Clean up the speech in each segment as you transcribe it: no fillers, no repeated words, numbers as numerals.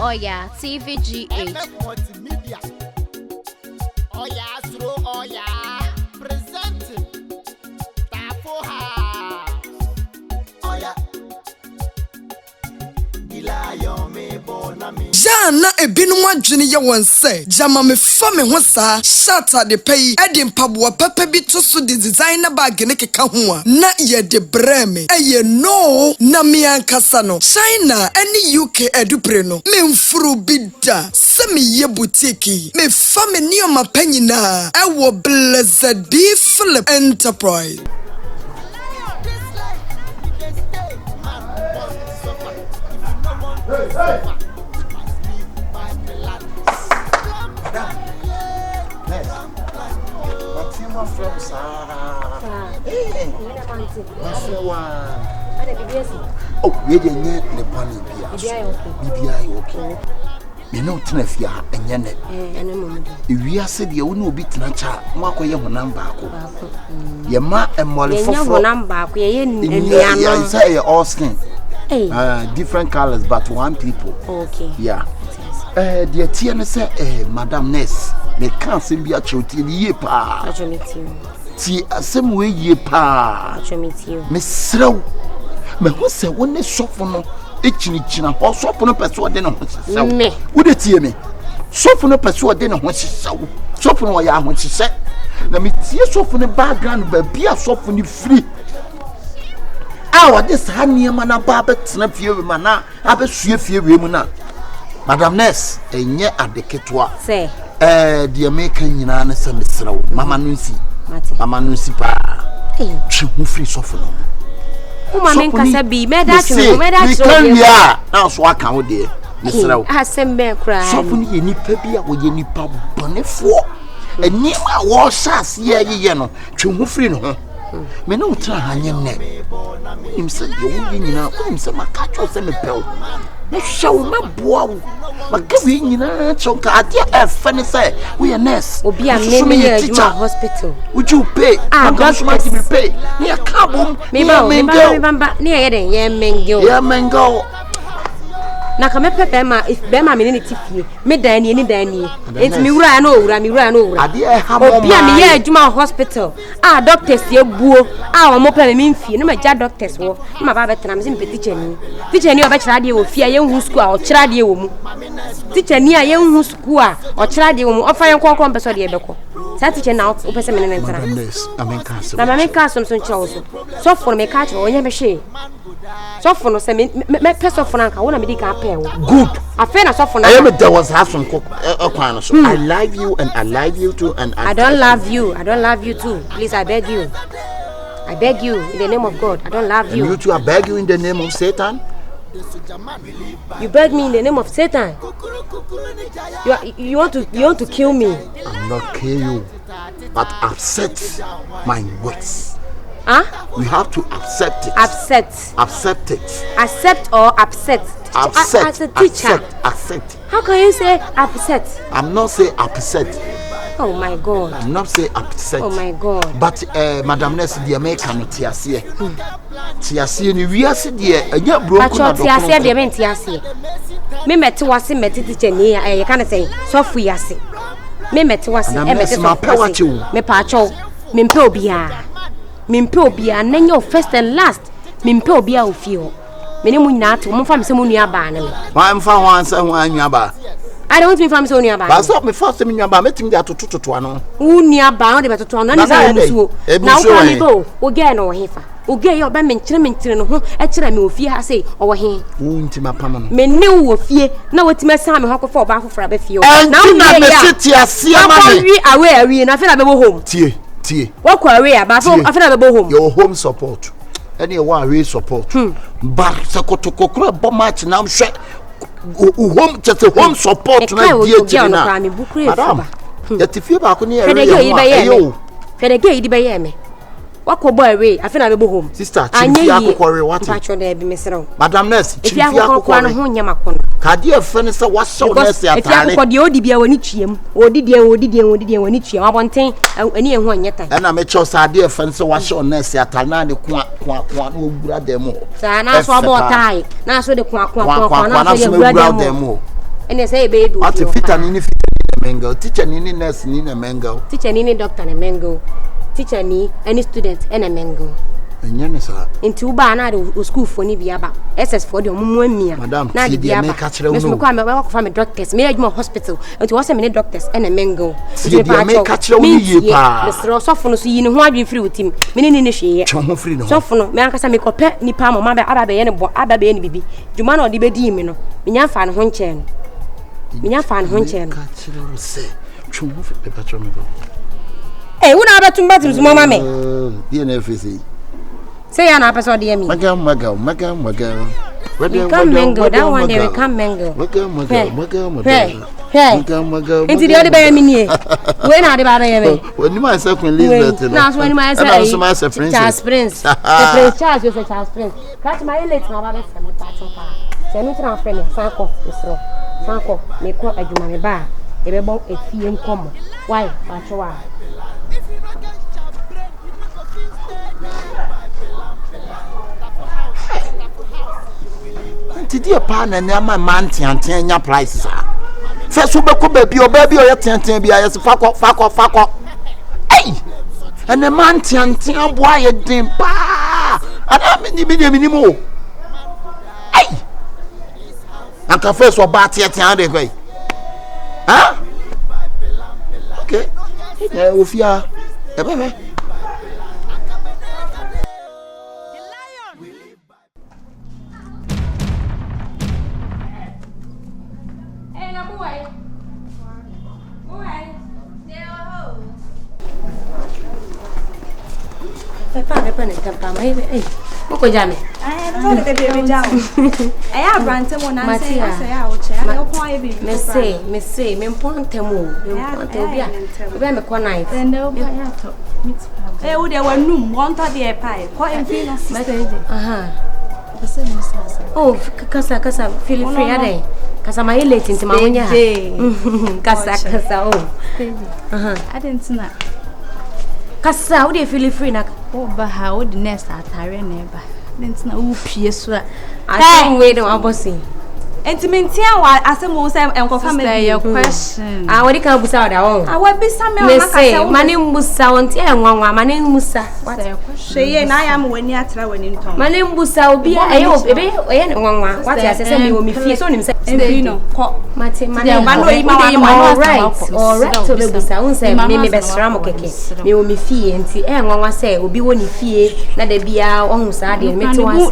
Oya TVGH. Oya Astro Oya presenting Tafo House. Oya Dilayo me bona me. Jana ebinum adwene ye wonse jama me fa me ho saa shata de pay edi mpaboa papa bi to so de designer bag ne keka ho a na ye de breme eye no na me ankasa no China eni UK edupre no me mfuru bida se me ye boutique me fa me nioma panyina ewo Blessed B Philip Enterprise. From Sarah. Oh, we didn't get the bunny. BBI, okay. You know, Tenefia and Yanet. If we are said you will be Tnacha, Marco number. Your ma and Molly for number. I say all skin. Different colors, but one people. Okay. Yeah. Dear Tiana say, Madame Ness. Me can't see be a choti ye pa. I meet you. See, same way ye pa. I meet you. Miss Slow. Me who say when they shop for no, itching or shop on a person then on me. Would it hear me? Shop on a person then on what she saw. Shop on what I want she said. Let me see a shop on the background, but be a shop on you free. Our this honey man a barbet snap you mana. I bet she fear women. Madame Ness, a near at the ketwa. Say. The American Yana Semestro, Mamma Nusi, Mamma Nusi Pa, who free soften. Oh, my man, be mad at you. Now, so I can't dear. Mr. Has some bear cry. Soften ye nip pebia with ye nip up bonnet for. And near my war sass, ye, no, to free no. Me no try hanging neck. Him said, you know, him said, my catch was a pill. Let's show my boy. But give me a chunk at your funny say, we are nurse. Will be a teacher hospital. Would you pay? I'm going to pay. Near Cabo, maybe near Mango. Yeah, Mango. Na kama pepe ma if be ma me ne tifi me dan ni dan ni enti mi wura na owura mi wura na owura ade e ha mo bia me ye adwuma hospital doctors ye buo mo pe me mfie na ma ja doctors wo ma ba betena me sim teacher ni oba kira de wo fie ye hu school a o kira de wo mu teacher ni a ye hu school a o kira de wo mu o fa ye konkon pe so de be ko sa teacher na o pese me ne ntara na ma me ka so nkyira wo so for me ka kira onye be hwe so for no se me pese for na ka wo na me di ka good. I feel so for now. There was half some cook. I love you and I love you too. And I don't love you. I don't love you too. Please, I beg you. I beg you in the name of God. I don't love you. And you too. I beg you in the name of Satan. You beg me in the name of Satan. You want to kill me. I'm not kill you, but accept my words. Huh? We have to accept it. Accept it. Accept or upset. Upset. As a teacher. Accept. How can you say upset? I'm not saying upset. Oh my God. I'm not saying upset. Oh my God. But Madam Ness, the American Tiasie. Tiasie ni wiase de anya broken na do. Tiasie de men tiasie. Me meti wase meti teacher ni you can say sofu yase. Me meti wase e meti sofu. Me pa cho. Me mpe obia. Mimpe obia nanyo first and last mimpe obia ofio meni mu nyina to mo fa me se mo nua ba na me wa mfa ho ansa ho anua ba I don't think from so nua ba ba so me first me nua ba metimi de atototo ano wo nua ba no de betoto ano na za musuo na wo mi bo wo ge no wo hefa wo ge yo ba me nkyere no ho e kire me ofie ha sei o wo he wo ntima pam no me ne wo ofie na wotima sa me hokofo ba afofra ba fie na wo na me siti ase ama me awe na fe na be bo home tie what query about after the home your home support any one way support but sekotoko kro bo match now hwe home just home support na die na madam yet fie ba ko ne area fedege yi be ye me wako boy we afi na be home sister chimfi akokore what pacho na be mesero Madam Ness chimfi akokore no ho nyama kono ka de afa ne se washo ness atare ifi akokode odi bia wani twiem odi wani twiem abonten ani ehu anyeta na me cho sa de afa ne se washo ness atare na ne kwa no ogura dem ho sa na so abo tai na so de kwa na so ye ogura dem ho And they say baby. What if it and mango? Teacher ni nurse ni na mango. Teacher ni doctor na mango. Teacher ni any student and a mango. Enyane sa. Into ba na the school for ni bia ba. SS for the omumia. Madam, na di bia ba. Me so kwa me work for me doctors. Me adwuma hospital. Into was me doctors and a mango. Di bia me ka kire wo yi pa. Me so for no so yi ne ho adwen free with him. Me ni hwe. Chon ho free no. So for no me ankasa me kope nipa mama ba aba be ye ne bo aba be ye ne bibi. Djuma na odi be di mi no. Me nya fa ne ho nche no. Me nya fa ne ho nche no. Ka kire wo se. Chon ho free pe chon me go. Eh, una ba tumba tim so mama me. Di na fesi. Say ya na person dey me. Magam. We come mango, that one day we come mango. Magam. Hey. Inti the other by me nie. When are the by me? When you myself when Elizabeth. Now when myself Charles Prince. The Prince Charles you say Charles Prince. Catch my late na ba be se me pa chon pa. Se no tran friend Sanko isro. Sanko me ko adwuma me ba. E be bon efie nkomo. Why? Pa chowa. Did you pan and my man nya prices are? First, we could be your baby or your ten be as a fuck up. Hey! And the man boy a dim pa! And I mean, the minimum. Hey! And the first or bat yet, huh? Okay. Yeah, if you are. Moko jame. Don't baby down. I have ranted one and say, I say, I will check. Me say, me ponte mo. We be me kwa night. Then they'll buy out. Eh, would there were noon, one to the pie. Quite in Venus. Oh, kasa, feel free, are they? Kasa my late into my own. Kasa, oh. I didn't know. Kasa, how do you feel free? Oh, but how would the nest at Tyrene neighbor? Didn't know PS. I can't wait on bossy. And to maintain what I said, most and confirm your question. I already can't be out. I will be some my name was Sound and one, my name Musa. What say, and I am when you're traveling. My name was Sao be I hope a one. What I said, you will be fierce on himself. You know, Martin, my name, all right, so the Busa say, maybe best ram cake. You will be fee and see, and one say, will be one fear, not the beer on Saturday. Me to us,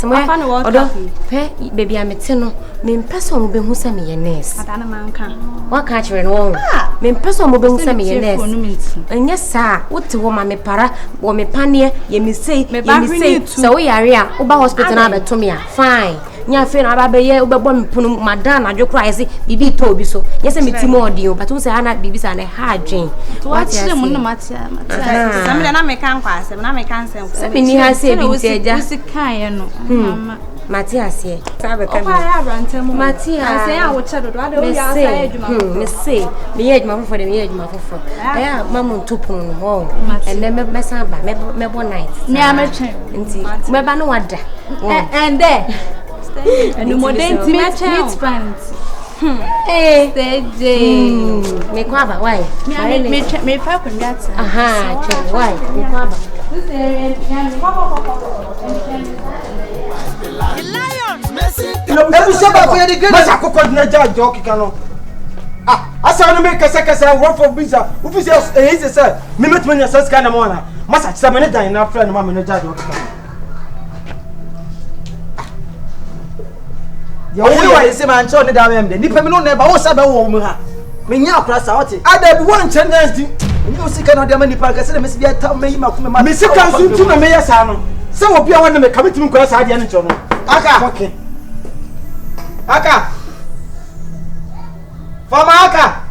some baby, I'm a tenor. Me person will be who send me a nest. What catch her on? Me person will be who send me a nest. And yes, sir, what to woman me para, or me pania, ye me say, so we are here, Uba hospital number to me. Fine. Nya fe na ba ye ubebom punu madam adwokra yesi bibi to obi so yesi mitimo odio but who say ana bibi sa na ha adwen what you mun matia some na me kan kwa asem na me kan sem se me ni ha se bi nteja usikan ye no mama Matias here sabe kan Matias say a wo chedo do ade o ya say adwuma me say me ye adwuma fofo de me ye adwuma fofo aya mamu ntopun no ho and then me samba me bo night me ametwen nti me ba no wada and there and more than meat pants. Hey, me kwaba why? Me papa that. Aha, check why? Me kwaba. Every Sabbath for the great Masako na judge jockey cano. Ah, asa no make kasa work for visa. Officials is say me met me sense kind of one. Masa chisa me dan na friend ma me no judge jockey cano. Ya wo wa yesi man cho ne da me nipa me no na ba wo sa ba wo mu ha. Me nya akra sa wote. Ada bi won chen dance di. Ni o sika no de ma nipa ka se me se bia ta me yima ko me ma. Me sika nsu tu na me yesa no. Se wo bia won me kamiti mu ko sa ade ne cho no. Aka. Okay. Aka. Fama aka.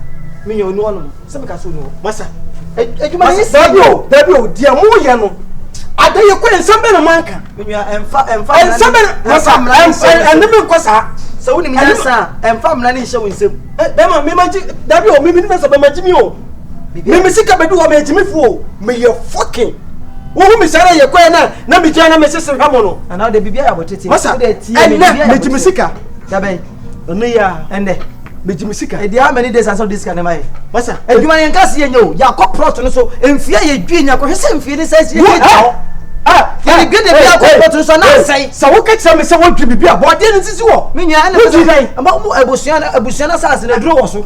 Me yo no no. Se me ka so no. Masa. Ejuma ni Dabi o dia mu ye no. Ada ye ko ensambe na manka. Menua emfa ensambe na me nkosa. So woni miyansa emfa mna ne hye wonsem. Dema me maji Dabi o me ni na so be maji mi o. Me sika bedu o me jimi fu o. Me ye fucking Who me say ye kwa na me jana me sese hamo no. And now the bibia ya botete. Masa, me jimisika. Dabe. Ono ya ende me jimisika. E dey how many days as of this can mai? Masa, edwuma yen kase yen yo. Ya koprot no so emfia ye dwi nya ko hwese emfia ni sai ye. Ah, ya gbe de bia koprot no so na sai. Sa wo ka me say wo dwi bibia bo de ni sisi wo. Me nya na me. Amba mu ebusuan na sa na duro wo so.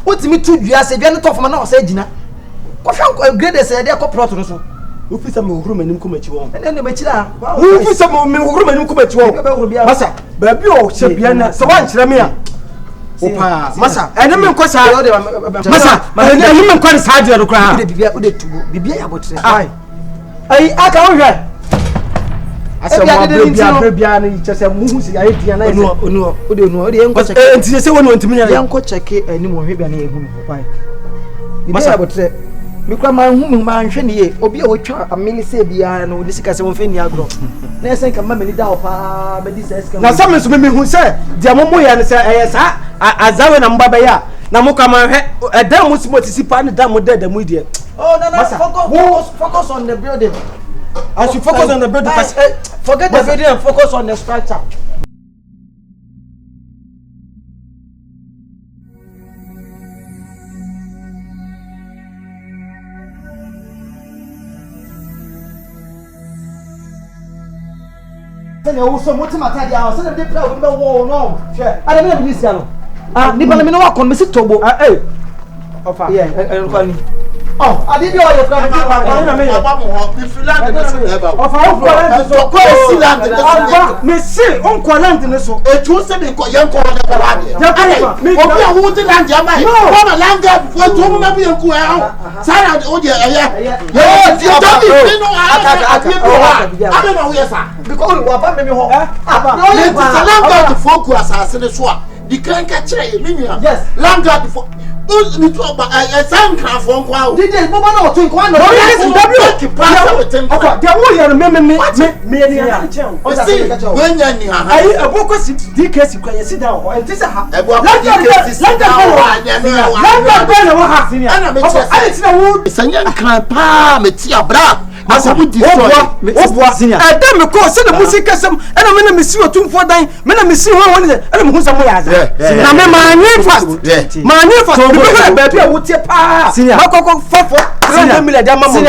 Wotimi tu dua se dua no tofoma na o sai gina. Ko hwan grade se de koprot no so. Ufisa me huru manim ko machi won. Ene machi la. Ufisa me huru manim ko machi won. Masa, ba bi o se bia na se wan kire me a. Opa, masa, ene me nko sa. Masa, ene me nko sa de ro kra. Ode tubo. Bibia ya botre. Ai aka wo hwe. Asa mo bia na chese mu hu si aye dia na ese. Ode enko check. Enti se wonu ntimi na. Enko check ani mo hwe bia na ehu no pai. Bibia ya botre. Mikwa ma hu mi ma nhwe ne ye obi a wotwa amini se bia no de sika se won fe ni agro na esen ka ma mani da opa be di se sika na sam so me hu se dia momo ya ne se sa azawe na mbaba ya na mo ka ma hwe da mo si motisi pa ne da mo da mu die. Oh no, focus on the building. I should focus on the building. Forget the building and focus on the structure. You so much matter dia so dem dey play with me wo no share I dey be this no ni bana me no wa kon me sit tobo ofa yeah kwani adi bi o ye kwani na me baba mo ho me filand ne so eba ofa o kwani so ko siland ne so me si on kwani ne so etu se be ko yen ko na ko wade obi a wo de land ya mai ko na land ya fo to mo na bi enku e sara o de eye yo ti to bi no aka na wo yesa because we are me ho le ti land ya fo ku asase ne so a di kranka kire me nua land ya fo ni to ba san kan fo kwa o DJ mo na o to nko na ki pass with him ofa de wo ye me ni ha chen o si wenya ni ha ai aboko si DKC kwa yesi da ho enti se ha DKC la ha ana me che ai ti na wo sanya kan pa me ti abra asa bu di so obua da me ko se de music kasam ana me na me si otumfo dan me na me si ho woni ana me hu sam ya za na me ma nyi fast bi ko ba bi a wo tie pa makoko fofo 300 million da ma mo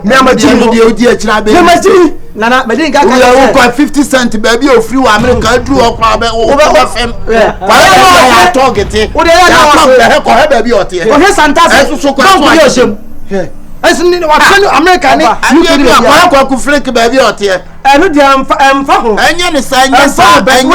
me ma ji no de odi a kira be me ma ji nana me din ga ka wo ko 50 cent ba bi o free wa America dru o kwa be o fm wa ya target o de ya na ko he ba bi o tie o he santa so so ko oshem Esini wa tell America ni you akwa ku flake ba bi o tie enu dia emfa ho enye ne sa enye sa de no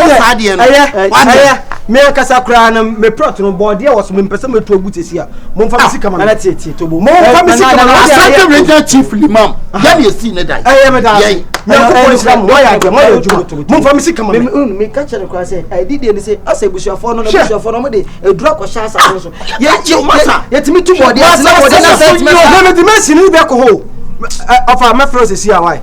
aya me kasa kra na me prot no board e was me pese me to ogu tesi a mo mfa me sika ma na tie tobo mo mfa me sika ma Asante regional chief limam ya me si ne dai me da me ko islam mo ya je mo ya ju mo mfa me sika ma me ka chere kwa say I did dey say asa busuafo no na busuafo no mo de edura ko sha asa so ye chi masa ye timi tu board ya na board na set me me dimension ni be ko ho ofa me froze si a why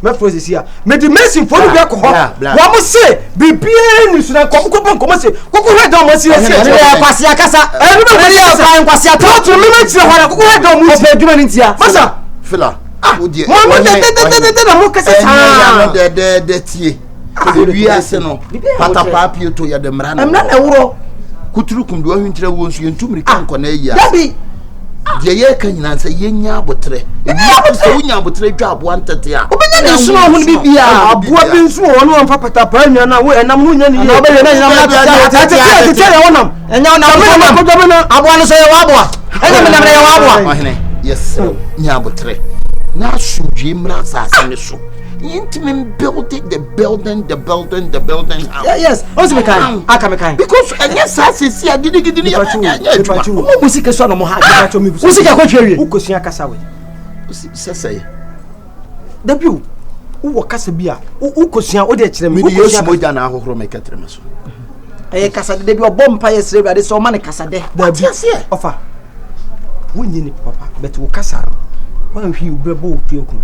me froze si a me dimension for be ko ho wa mo se bibie ni suna ko ko se ko he don mo si esi ya kwasi akasa e no be ya kwa kwasi ata to me me tire ho ko he don mo o pe djuma ni ntia masa fila mo de na mo kase ta de tie ko bi ase no pata papi to ya de mra na ewuro kuturukum do ahwintira wo nsu yentumri kan ko na yi a dabi de ye kan nyina se yenya abotre ebi se wonya abotre dwa abo antete a obenya ne so ho ni bibia aboa bi nso wo no mfa pata pa nwa na wo enam no nya ni ye obenya na nyina na tete ya wonam enya wonam aboa no so ye waboa enya me na ye waboa ohene yes nya abotre na sujwe mra sasa ne so intimate building the building yes also me kan aka me kan because yes asisi agidigidi ya mo musike so no mo ha musike ko twawie ukosua kasa we sese w wo kasa bia ukosua o de kire me yesu moja na ahohoro me ketre me so kasa de bi obompa yesre bi ade so ma ne kasa de da bi ofa wonyi ni papa but wo kasa One he bebo tioku.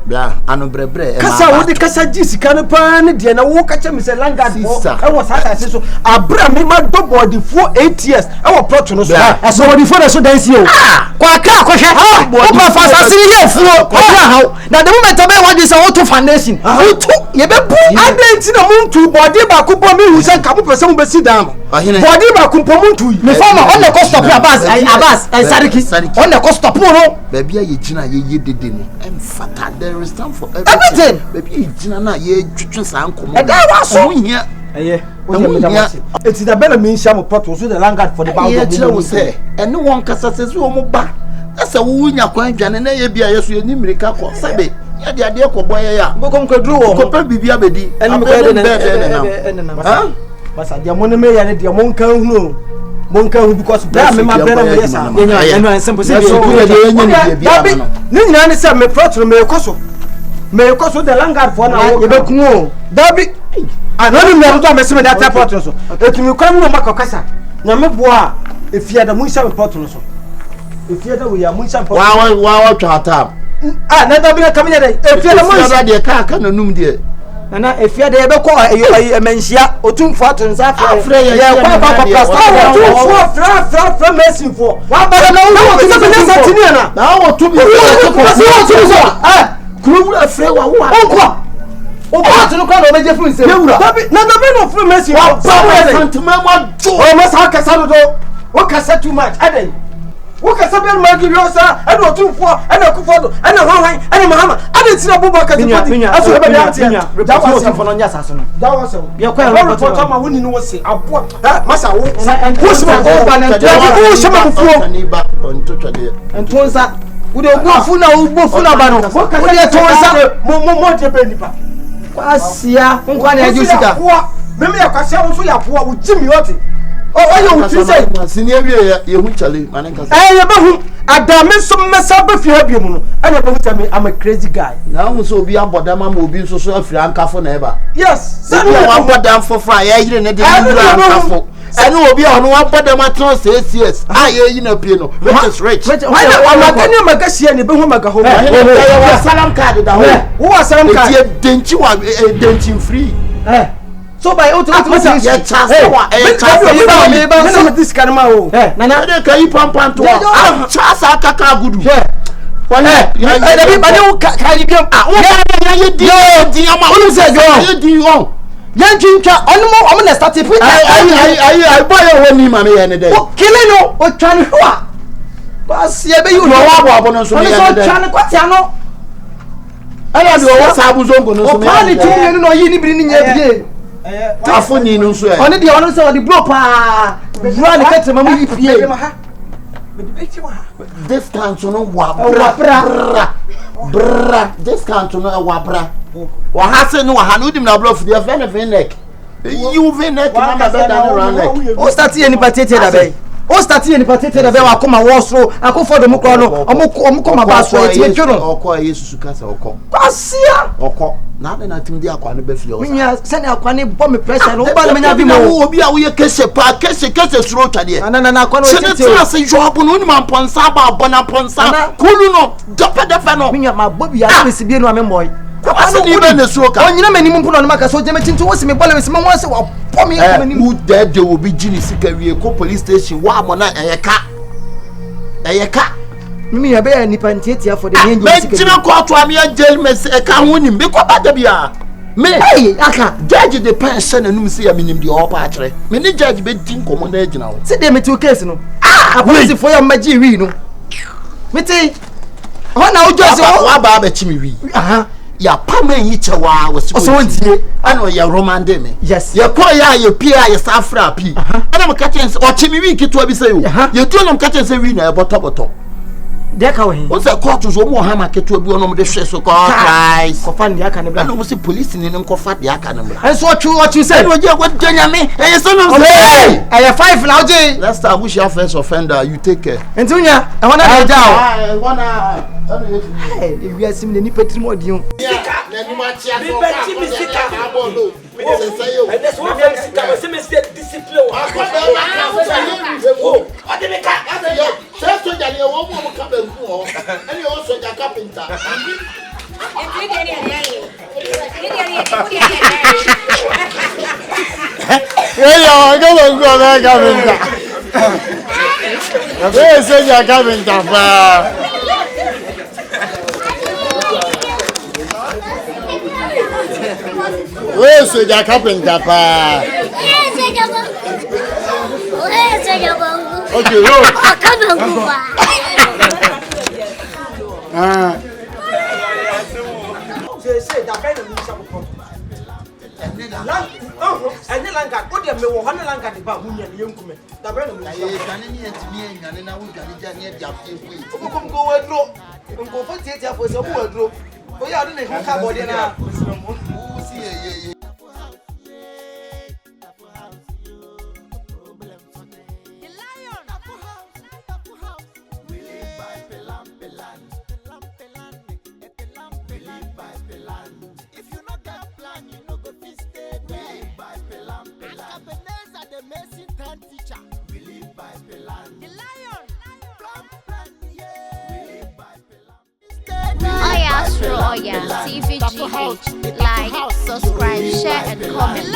Bia, ano brebre. Kasa wo de kasa jisika no pa ne de na wo ka che me se Langard for. E wo sasa se so abra me ma do body for 8 years. E wo plot no so. E so body for na so dance o. Kwa ka ko hwe. Wo pa fa sase ni ye fuo. Ko ha. Na the moment obe wa dis auto foundation. Wo to ye be bu adenti na muntu body ba ko bo me hu se ka bo pese mo be sit down. Body ba ko po muntu. Me former on the cost of Abbas Sariki. On the cost of no. Baby ye gina ye dede no. Emfata there is time for everything. Baby ye gina na ye twetwe san komo. E da wa so. Ohia. Eye. It's the better mean sham pot so the Langard for the bound. Ye kire wo say. Ene won kasa se so mo ba. Asa wo nya kwan dwane na ye bia ye so ye ni mirika ko. Sabe. Ya de ade ko boye ya. Bokom ko dru wo. Ko pa bibia bedi. Ene me ko de na. Ha? Basa dia mo ne me ya ne dia mo nkan hunu. Monka hu because da me ma brother me yes eno simple say ni nyina ne say me protro me koso the Langard for na ye be kun o dabi anonu me to me se me that protro so etumi kwam no makokasa na me boa efia da munsa me protro so efia da we ya munsa protro wa twa tam na dabi na kamenya dai efia da munsa de ka na num de na efia de be ko emenhia otumfo atonsa afre ye kwa pastor otumfo fra mesin fo wa ba na wo to be na satini na wo to be kuru afre wa wo onko o ba to no kwa no beje fun se na dabi no fra mesin wa ba santuma ma jo o ma sa kasa do wo kasa too much adan wo kasa be ma gi yosa e do otumfo e na kufo do e na hwan e na mahama adan ti na bobo kasa pati aso e be ya ti da wa se fo no nya saso no da wa se ye kwa report ma woni no wo se abo masa wo wo se ma ko ba na wo se ma fuo ni ba onto twade entonza wo de ogbofo na ba no wo de tonza mo de be nipa kwasia nkwa na aju sika me me kwasia wo so ya poa wo jimi yote o yo wuti say sini ewie ye hu chale mane kasa ye be hu adame so mesa be fi ha bi mu no anya be hu tell me I'm a crazy guy na hu so obi abodama ma obi so so afiri ankafo na eba yes say we wan bodam fofo ya yire ne de ankafo ene obi a no wan bodama tron CCS ye yi na pie no which is rich why na magani magasia ne be hu magaho wa salam card da ho wo salam card e denchi wa denchi free so by auto ya chance wa na this karma o na de kai pampan to chance akaka gudu wale ya bi bani o kari biam ya ye di ama onu se jo ye di on yan twintwa onu mo na start put ai boy o ni ma me ye ne de o kile no o twan hwa kwasi e be yu no wa abo no so me ye ne de so twan kwatia no ala de o sabu zongo no so me o pa ni tumi no yi ni biri ni nya bie afoni no so e oni de ono so di blow pa bra ni kete mamu ipie this can't no wa bra this can't no wa bra wa hase no wa hanu dim na blow for the venek you venek na ma be dan ran neck o start ye ni patete da be o start ye ni patete da be wa koma wo so akofo do mu kro no omu koma ba so e ti twono okọ yesu kasa okọ kwasia okọ na na tim dia akwa no be fili o minya sene akwa ne bo me pressure no ba me nya bi mo obi a wo ye kese pa kese suro twade na akwa no tete sene tira se job no ni man ponsa ba bona ponsa kulu no dafa no minya ma bobi ya me sibie no ame moy kwase ni be na suro ka onyina mani mu mpuno no maka so jeme tinto wo se me bola me se me won se wa po me mani mu dede obi gini sika wie ko police station wa mo na eyeka mimi ya be nipa ntiatia for the nyenje sika be tina ko to am ya jail me se ka ho nim be ko ba da bia me aka judge the pension anum se ya minim de opa akere me ni judge be tin komo na agina wo se de me ti case no police for ya magi wi no me ti ho na ojo se wa ba ba chimi wi ya paman yi chewa so wontie ana ya roman de me yes ya ko ya pia ya safra pi ana me ka chense o chimi wi kitu abi say o ye tu no me ka chense wi na e botoboto de ka wo hin o se court so mo ha ma ketu abi ono mo de hwe so ko guys ko fa ndi aka ne bla ana mo se police ni nko fa de aka ne bla enso ochu say no je ko jenya me e so no say e 5 na oje last time we shall first offender you take care entunya e wona de ja o wona hey we are sim ni petri mo diun na ni ma chia so ka na bo no o se say o e dey so me sika o se me stay discipline o o de me ka so ja ni o mo ka be nku o eni o so ja ka Yeah, go back, Cavinta. Where is your Cavinta? Where's your carpenter? Okay, say that kind of and the Lanka, what do you mean? 100 Lanka, the Babu, and the young woman. The brand of me, and I will get the go and draw. Go for theatre for some wardrobe. Oh, yeah, I don't know how body now. CVGH, like, subscribe, share, and comment.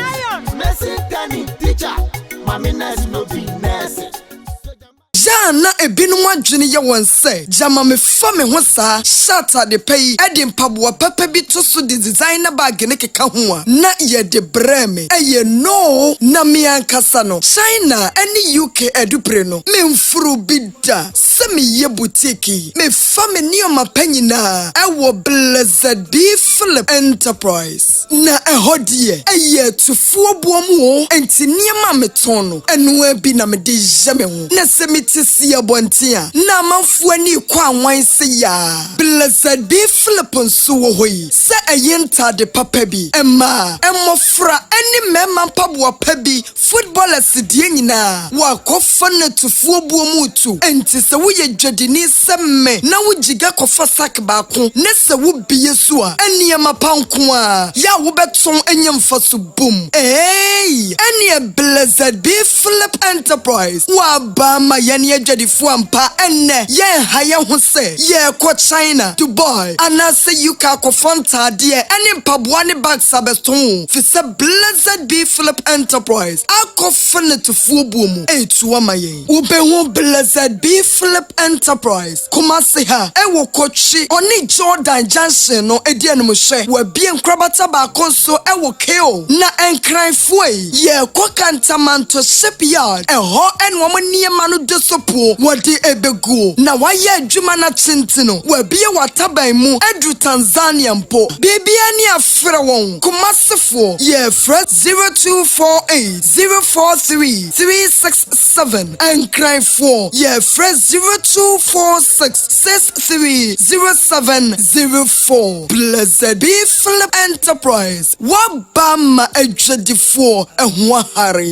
Jana ebinum adwene ye wonse jama me fa me ho saa shata de pay edi mpaboa papa bi to so de designer bag ne keka ho a na ye de breme eye no na me ankasa no China eni UK edupre no me mfuru bida se me ye boutique me fa me nioma panyina ewo Blessed B Philip Enterprise na ehodie eye tufuo boamu enti niema metono enu abi na me de jame ho na se me tisi abontia na manfo ani kwa anwan se ya Blessed B Philip nso wo hoyi se ayenta de papa bi emma emofra ani mema mpaboa pa bi footballers die nyina wa kofa na tufuo buomu tu enti se wo ye dwadini se me na wo jiga kofa sak ba ko ne se wo biye so a eniema panko a ya wo beton enyemfa so boom eni Blessed B Philip Enterprise wa ba ma ye adwadifo ampa enne ye haye ho se ye ko China Dubai anase UK akofanta de eni mpaboa ne bag sabeston fi se Blessed B Philip Enterprise akofane tufuo buomu etuwa maye ubehu Blessed B Philip Enterprise kumase ha ewo kochi oni Jordan Junction no edi enumhwe wa bie nkrabata ba konso ewo keo na enkran foi ye ko kantamanto shipyard eho enwo maniema no sopo wadi ebegu na waye adwuma na tintino wabie wataban mu edu Tanzania mpo bibia ni afra won kumasefo ye fresh 0248043367 and cry for ye fresh 0246630704 Blessed B Philip Enterprise wabama adwadifo ehwa hare